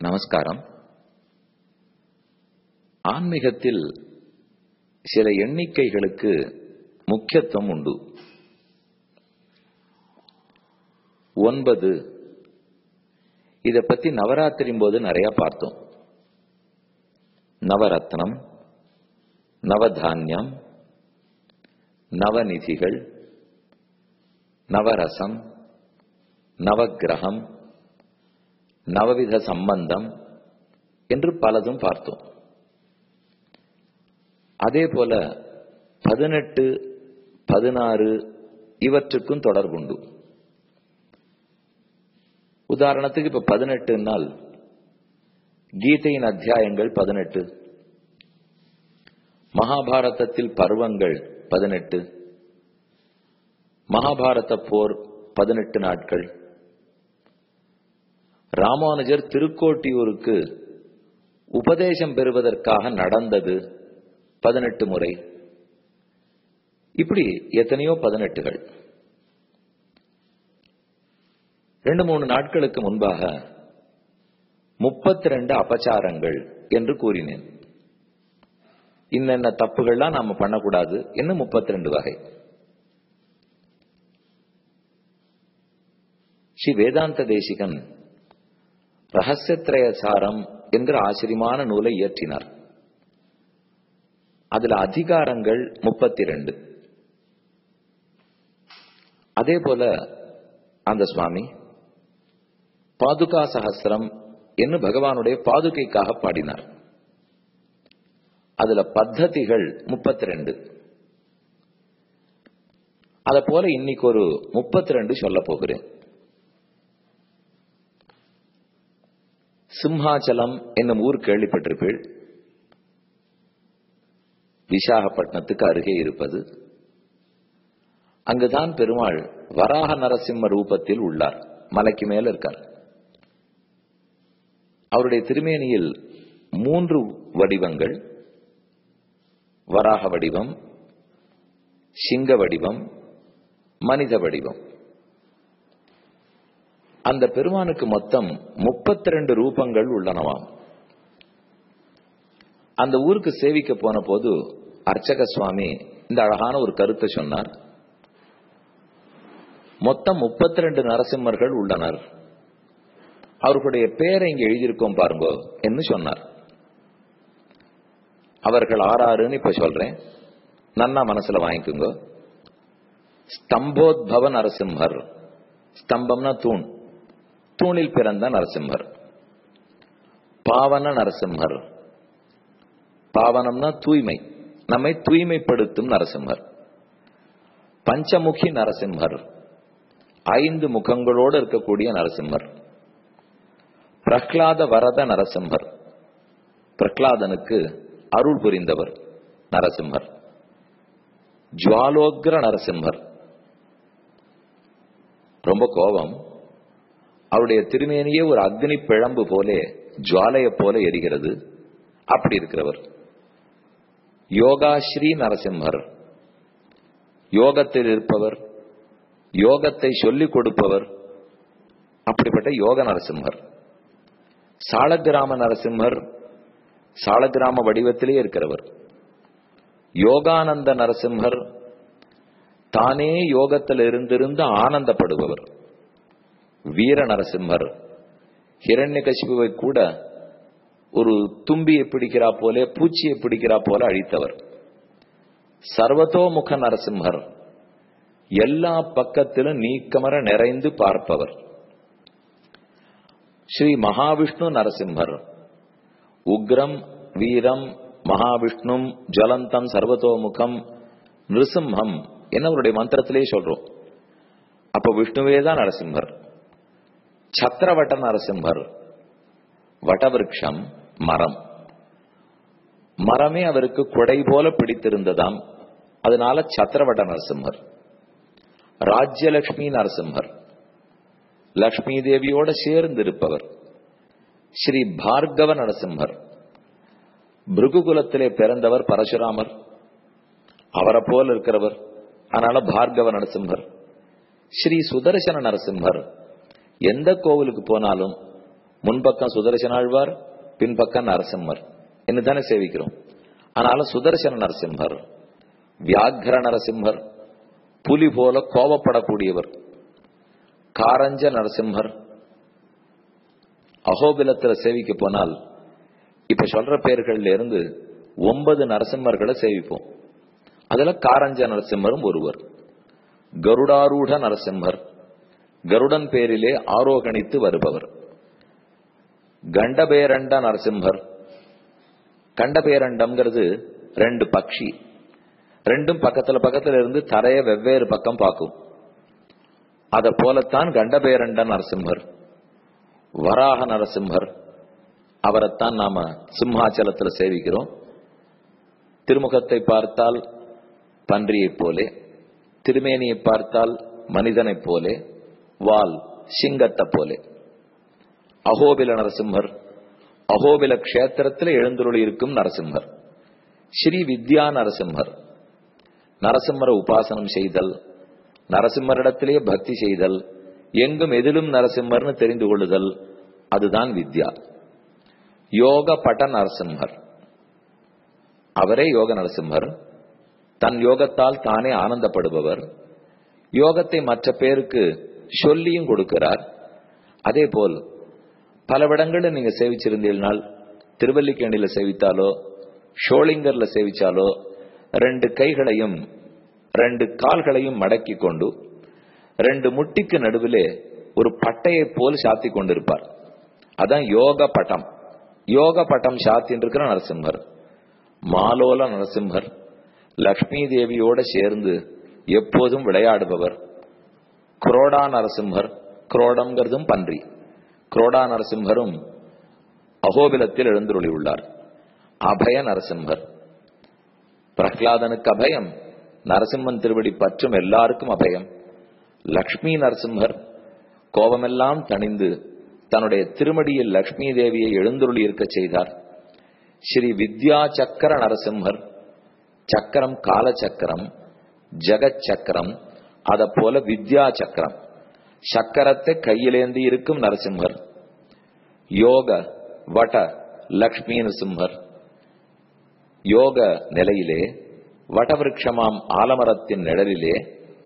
நமஸ்காரம். ஆன்மீகத்தில் சில எண்ணிக்கைகளுக்கு முக்கியத்துவம் உண்டு. 9 இதை பத்தி நவராத்திரி போது நிறைய பார்த்தோம். நவரத்னம், நவதானியம், நவநிதிகள், நவரசம், நவக்கிரகம், நவவித சம்பந்தம் என்று பலதும் பார்த்தோம். அதே போல 18, 16 இவற்றுக்கும் தொடர்புண்டு. உதாரணத்துக்கு இப்ப 18 நாள் கீதையின் அத்தியாயங்கள் 18, மகாபாரதத்தில் பருவங்கள் 18, மகாபாரத போர் 18 நாட்கள், ராமானுஜர் திருக்கோட்டியூருக்கு உபதேசம் பெறுவதற்காக நடந்தது 18 முறை. இப்படி எத்தனையோ 18கள். 2-3 நாட்களுக்கு முன்பாக 32 அபச்சாரங்கள் என்று கூறினேன். இன்னென்ன தப்புகள்லாம் நாம பண்ணக்கூடாது என்ன 32 வகை. ஸ்ரீ வேதாந்த தேசிகன் ரகசியத்ரய சாரம் என்கிற ஆச்சரியமான நூலை இயற்றினார். அதுல அதிகாரங்கள் 32. அதே போல அந்த சுவாமி பாதுகா சஹஸ்ரம் என்று பகவானுடைய பாதுகைக்காக பாடினார். அதுல பத்ததிகள் 32. அத போல இன்னைக்கு ஒரு 32 சொல்ல போகிறேன். சிம்ஹாச்சலம் என்னும் ஊர் கேள்விப்பட்டிருப்பீள். விசாகப்பட்டினத்துக்கு அருகே இருப்பது. அங்குதான் பெருமாள் வராக நரசிம்ம ரூபத்தில் உள்ளார். மலைக்கு மேல இருக்கார். அவருடைய திருமேனியில் 3 வடிவங்கள், வராக வடிவம், சிங்க வடிவம், மனித வடிவம். அந்த பெருமானுக்கு மொத்தம் 32 ரூபங்கள் உள்ளனவாம். அந்த ஊருக்கு சேவிக்க போன போது அர்ச்சக சுவாமி இந்த அழகான ஒரு கருத்தை சொன்னார். மொத்தம் 32 நரசிம்மர்கள் உள்ளனர். அவர்களுடைய பேரை இங்க எழுதியிருக்கோம் பாருங்க என்று சொன்னார். அவர்கள் 6 இப்ப சொல்றேன், நன்னா மனசுல வாங்கிக்குங்க. ஸ்தம்போத்பவ நரசிம்மர். ஸ்தம்பம்னா தூண், தூணில் பிறந்த நரசிம்மர். பாவன நரசிம்மர். பாவனம்னா தூய்மை, நம்மை தூய்மைப்படுத்தும் நரசிம்மர். பஞ்சமுகி நரசிம்மர், 5 முகங்களோடு இருக்கக்கூடிய நரசிம்மர். பிரஹ்லாத வரத நரசிம்மர், பிரஹ்லாதனுக்கு அருள் புரிந்தவர் நரசிம்மர். ஜுவாலோக்ர நரசிம்மர், ரொம்ப கோபம், அவருடைய திருமேனியே ஒரு அக்னி பிழம்பு போல ஜுவாலைய போல எரிகிறது, அப்படி இருக்கிறவர். யோகாஸ்ரீ நரசிம்மர், யோகத்தில் இருப்பவர், யோகத்தை சொல்லிக் கொடுப்பவர், அப்படிப்பட்ட யோக நரசிம்மர். சாலக்கிராம நரசிம்மர், சாலக்கிராம வடிவத்திலே இருக்கிறவர். யோகானந்த நரசிம்மர், தானே யோகத்தில் இருந்திருந்து ஆனந்தப்படுபவர். வீர நரசிம்மர், ஹிரண்யகசிபுவை கூட ஒரு தும்பியை பிடிக்கிறா போல, பூச்சியை பிடிக்கிறா போல அழித்தவர். சர்வதோமுக நரசிம்மர், எல்லா பக்கத்திலும் நீக்கமர நிறைந்து பார்ப்பவர். ஸ்ரீ மகாவிஷ்ணு நரசிம்மர், உக்ரம் வீரம் மகாவிஷ்ணும் ஜலந்தம் சர்வதோமுகம் நிருசிம்ஹம் என்ன அவருடைய மந்திரத்திலே சொல்றோம். அப்ப விஷ்ணுவே தான் நரசிம்மர். சத்திரவட்ட நரசிம்மர், வடவிருஷம் மரம், மரமே அவருக்கு கொடை போல பிடித்திருந்ததாம், அதனால சத்திரவட்ட நரசிம்மர். ராஜ்யலட்சுமி நரசிம்மர், லக்ஷ்மி தேவியோட சேர்ந்து இருப்பவர். ஸ்ரீ பார்கவ நரசிம்மர், பிருகுகுலத்திலே பிறந்தவர் பரசுராமர், அவரை போல இருக்கிறவர், அதனால பார்கவ நரசிம்மர். ஸ்ரீ சுதர்சன நரசிம்மர், எந்த கோவிலுக்கு போனாலும் முன்பக்கம் சுதர்சனாழ்வார், பின்பக்கம் நரசிம்மர் என்னதானே சேவிக்கிறோம். அதனால சுதர்சன நரசிம்மர், வியாக்ர நரசிம்மர், புலி போல கோபப்படக்கூடியவர், காரஞ்ச நரசிம்மர். அகோபிலத்தில் சேவிக்க போனால் இப்ப சொல்ற பேர்கள்ல இருந்து 9 நரசிம்மர்களை சேவிப்போம். அதுல காரஞ்ச நரசிம்மரும் ஒருவர். கருடாரூட நரசிம்மர், கருடன் பேரிலே ஆரோகணித்து வருபவர். கண்டபேரண்ட நரசிம்மர், கண்டபேரண்டம்ங்கிறது 2 பக்ஷி, ரெண்டும் பக்கத்துல இருந்து தரைய வெவ்வேறு பக்கம் பார்க்கும். அத போலத்தான் கண்டபேரண்ட நரசிம்மர். வராக நரசிம்மர், அவரைத்தான் நாம சிம்ஹாச்சலத்தில் சேவிக்கிறோம். திருமுகத்தை பார்த்தால் பன்றியைப் போலே, திருமேனியை பார்த்தால் மனிதனைப் போலே, வால் சிங்கத்தை போலே. அகோபில நரசிம்மர், அகோபில கஷேத்திரத்தில் எழுந்துருளி இருக்கும் நரசிம்மர். ஸ்ரீ வித்யா நரசிம்மர், நரசிம்மரை உபாசனம் செய்தல், நரசிம்மரிடத்திலே பக்தி செய்தல், எங்கும் எதிலும் நரசிம்மர்னு தெரிந்து கொள்ளுதல், அதுதான் வித்யா. யோக பட நரசிம்மர், அவரே யோக நரசிம்மர். தன் யோகத்தால் தானே ஆனந்தப்படுபவர். யோகத்தை மற்ற பேருக்கு சொல்லியும் கொடுக்கிறார். அதே போல் பலவிடங்களில் நீங்க சேவிச்சிருந்தீர்கள். திருவல்லிக்கேணியில சேவித்தாலோ, ஷோலிங்கர்ல சேவிச்சாலோ, 2 கைகளையும் 2 கால்களையும் மடக்கி கொண்டு 2 முட்டிக்கு நடுவிலே ஒரு பட்டையை போல் சாத்தி கொண்டிருப்பார். அதான் யோக பட்டம். யோக பட்டம் சாத்தின் இருக்கிற நரசிம்மர். மாலோல நரசிம்மர், லக்ஷ்மி தேவியோட சேர்ந்து எப்போதும் விளையாடுபவர். குரோடா நரசிம்மர், குரோடம்ங்கிறதும் பன்றி. குரோடா நரசிம்மரும் அகோபிலத்தில் எழுந்துருளி உள்ளார். அபய நரசிம்மர், பிரஹ்லாதனுக்கு அபயம், நரசிம்மன் திருவடி பற்றும் எல்லாருக்கும் அபயம். லக்ஷ்மி நரசிம்மர், கோபமெல்லாம் தணிந்து தன்னுடைய திருமடியில் லக்ஷ்மி தேவியை எழுந்துருளி இருக்க செய்தார். ஸ்ரீ வித்யா சக்கர நரசிம்மர், சக்கரம் கால சக்கரம், ஜெகத் சக்கரம், அத போல வித்யா சக்கரம், சக்கரத்தை கையிலேந்தி இருக்கும் நரசிம்மர். யோக வட லக்ஷ்மி நரசிம்மர், யோக நிலையிலே வடவிருட்சமாம் ஆலமரத்தின் நிழலிலே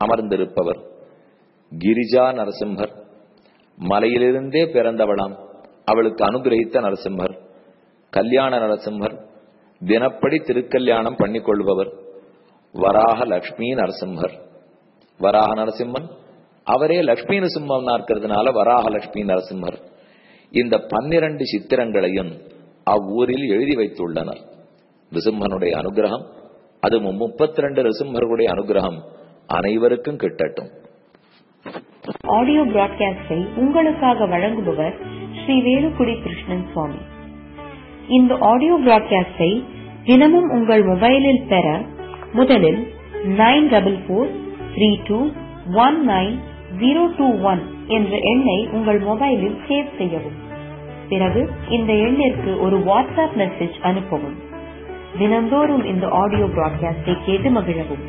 அமர்ந்திருப்பவர். கிரிஜா நரசிம்மர், மலையிலிருந்தே பிறந்தவளாம், அவளுக்கு அனுகிரகித்த நரசிம்மர். கல்யாண நரசிம்மர், தினப்படி திருக்கல்யாணம் பண்ணிக்கொள்பவர். வராக லக்ஷ்மி நரசிம்மர், வராக நரசிம்மன் அவரே லக்ஷ்மி நரசிம்மம் இருக்கிறதுனால வராக லக்ஷ்மி நரசிம்மர். இந்த 12 சித்திரங்களையும் அவ்வூரில் எழுதி வைத்துள்ளனர். ரிசிம்மனுடைய அனுகிரகம், அதுவும் 32 ரிசிம்மர்களுடைய அனுகிரகம் அனைவருக்கும் கிட்டட்டும். ஆடியோ பிராட்காஸ்டை உங்களுக்காக வழங்குபவர் ஸ்ரீ வேலுக்குடி கிருஷ்ணன் சுவாமி. இந்த ஆடியோ பிராட்காஸ்டை தினமும் உங்கள் மொபைலில் பெற முதலில் 9443219021 என்ற எண்ணை உங்கள் மொபைலில் சேவ் செய்யவும். பிறகு இந்த எண்ணிற்கு ஒரு வாட்ஸ்அப் மெசேஜ் அனுப்பவும். தினந்தோறும் இந்த ஆடியோ பிராட்காஸ்டை கேட்டு மகிழவும்.